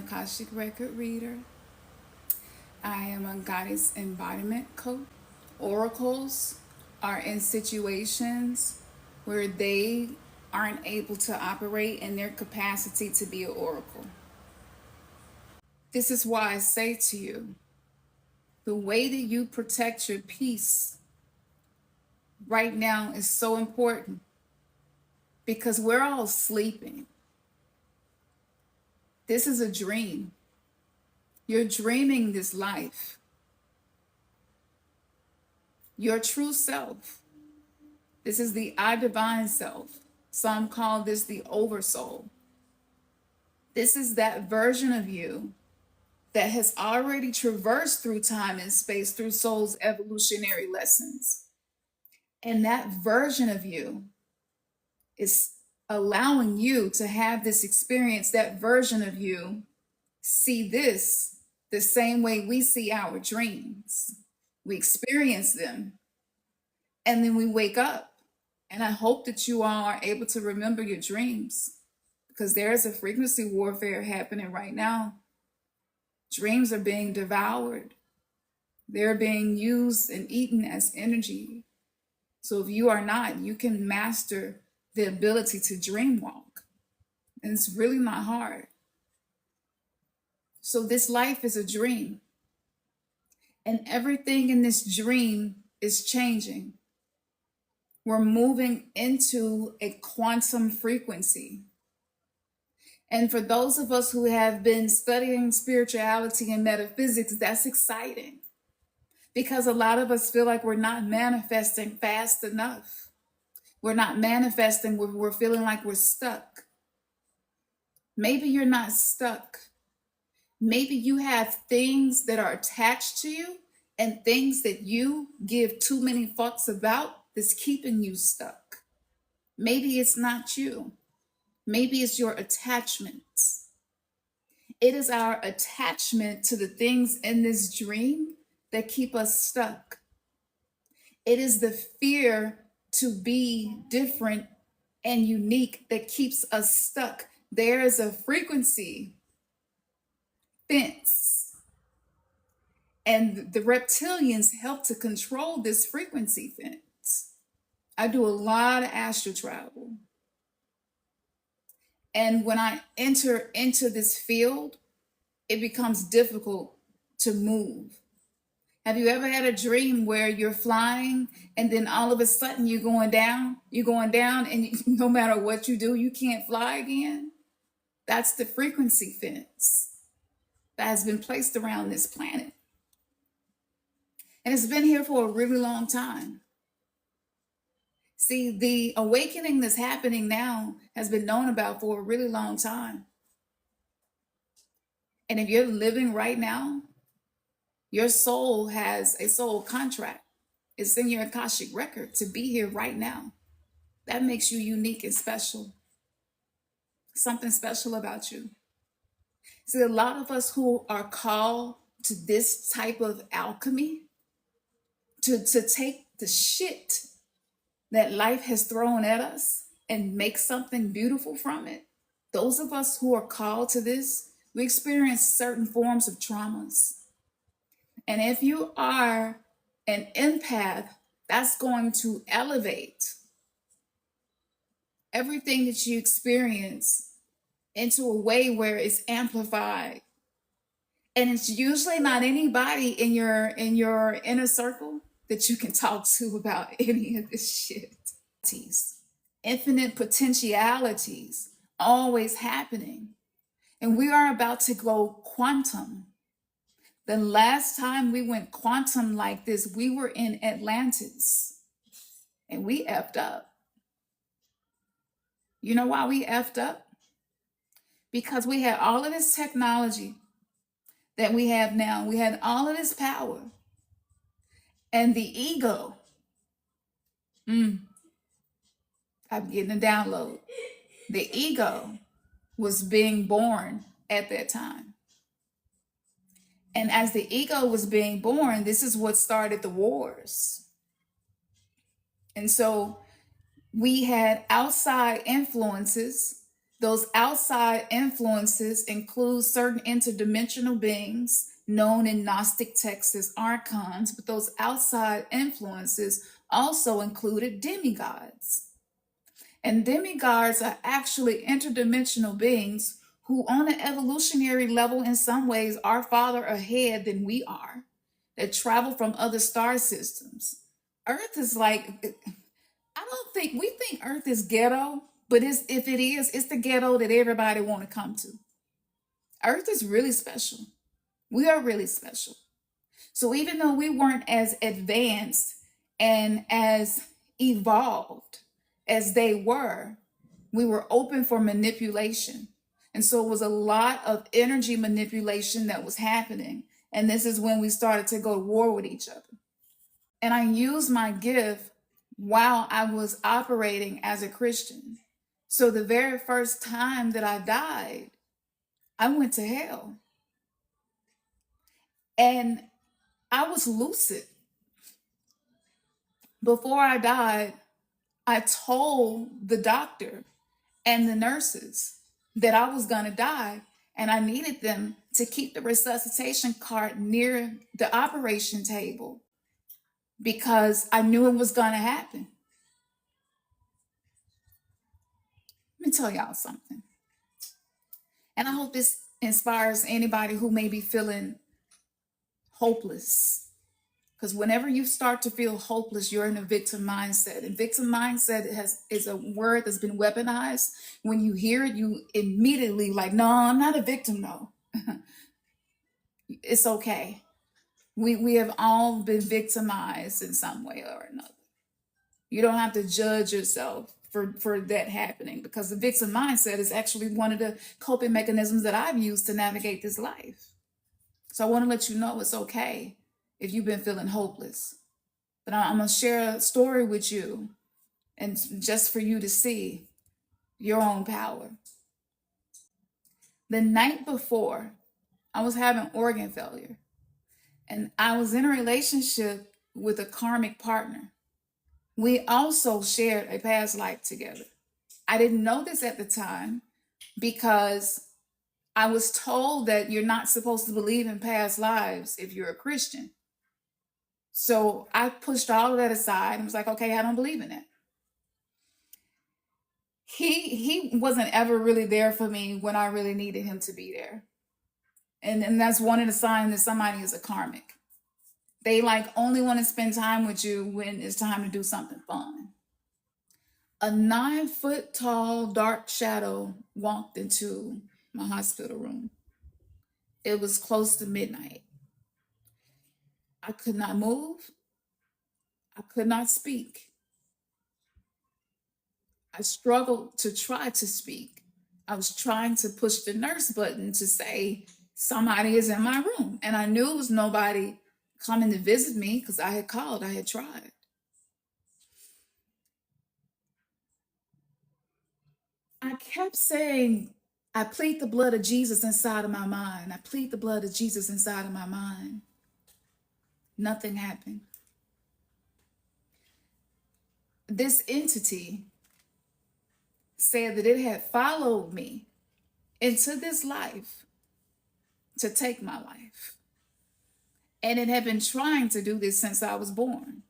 Akashic Record reader. I am a goddess embodiment coach. Oracles are in situations where they aren't able to operate in their capacity to be an oracle. This is why I say to you, the way that you protect your peace right now is so important because we're all sleeping. This is a dream. You're dreaming this life. Your true self. This is the I divine self. Some call this the oversoul. This is that version of you that has already traversed through time and space through soul's evolutionary lessons. And that version of you is allowing you to have this experience. That version of you see this the same way we see our dreams. We experience them and then we wake up. And I hope that you all are able to remember your dreams because there is a frequency warfare happening right now. Dreams are being devoured. They're being used and eaten as energy. So if you are not, you can master the ability to dream walk. And it's really not hard. So this life is a dream. And everything in this dream is changing. We're moving into a quantum frequency. And for those of us who have been studying spirituality and metaphysics, that's exciting. Because a lot of us feel like we're not manifesting fast enough. We're not manifesting, we're feeling like we're stuck. Maybe you're not stuck. Maybe you have things that are attached to you and things that you give too many thoughts about that's keeping you stuck. Maybe it's not you. Maybe it's your attachments. It is our attachment to the things in this dream that keep us stuck. It is the fear to be different and unique that keeps us stuck. There is a frequency fence. And the reptilians help to control this frequency fence. I do a lot of astral travel. And when I enter into this field, it becomes difficult to move. Have you ever had a dream where you're flying and then all of a sudden you're going down and no matter what you do, you can't fly again? That's the frequency fence that has been placed around this planet. And it's been here for a really long time. See, the awakening that's happening now has been known about for a really long time. And if you're living right now, your soul has a soul contract. It's in your Akashic record to be here right now. That makes you unique and special. Something special about you. See, a lot of us who are called to this type of alchemy, to take the shit that life has thrown at us and make something beautiful from it. Those of us who are called to this, we experience certain forms of traumas. And if you are an empath, that's going to elevate everything that you experience into a way where it's amplified. And it's usually not anybody in your inner circle that you can talk to about any of this shit. Infinite potentialities always happening. And we are about to go quantum. The last time we went quantum like this, we were in Atlantis and we effed up. You know why we effed up? Because we had all of this technology that we have now. We had all of this power. And the ego, I'm getting a download. The ego was being born at that time. And as the ego was being born, this is what started the wars. And so we had outside influences Those outside influences include certain interdimensional beings known in Gnostic texts as archons, but those outside influences also included demigods. And demigods are actually interdimensional beings who, on an evolutionary level, in some ways, are farther ahead than we are, that travel from other star systems. Earth is like, I don't think, we think Earth is ghetto, but if it is, it's the ghetto that everybody want to come to. Earth is really special. We are really special. So even though we weren't as advanced and as evolved as they were, we were open for manipulation. And so it was a lot of energy manipulation that was happening. And this is when we started to go to war with each other. And I used my gift while I was operating as a Christian. So the very first time that I died, I went to hell. And I was lucid. Before I died, I told the doctor and the nurses that I was going to die, and I needed them to keep the resuscitation cart near the operation table because I knew it was going to happen. Let me tell y'all something. And I hope this inspires anybody who may be feeling hopeless. Because whenever you start to feel hopeless, you're in a victim mindset. And victim mindset is a word that's been weaponized. When you hear it, you immediately like, no, I'm not a victim, no. It's okay. We have all been victimized in some way or another. You don't have to judge yourself for that happening, because the victim mindset is actually one of the coping mechanisms that I've used to navigate this life. So I want to let you know it's okay if you've been feeling hopeless. But I'm going to share a story with you, and just for you to see your own power. The night before, I was having organ failure, and I was in a relationship with a karmic partner. We also shared a past life together. I didn't know this at the time because I was told that you're not supposed to believe in past lives if you're a Christian. So I pushed all of that aside and was like, okay, I don't believe in it. He wasn't ever really there for me when I really needed him to be there. And that's one of the signs that somebody is a karmic. They like only want to spend time with you when it's time to do something fun. A 9-foot tall dark shadow walked into my hospital room. It was close to midnight. I could not move. I could not speak. I struggled to try to speak. I was trying to push the nurse button to say, somebody is in my room. And I knew it was nobody coming to visit me because I had called, I had tried. I kept saying, I plead the blood of Jesus inside of my mind. I plead the blood of Jesus inside of my mind. Nothing happened. This entity said that it had followed me into this life to take my life. And it had been trying to do this since I was born.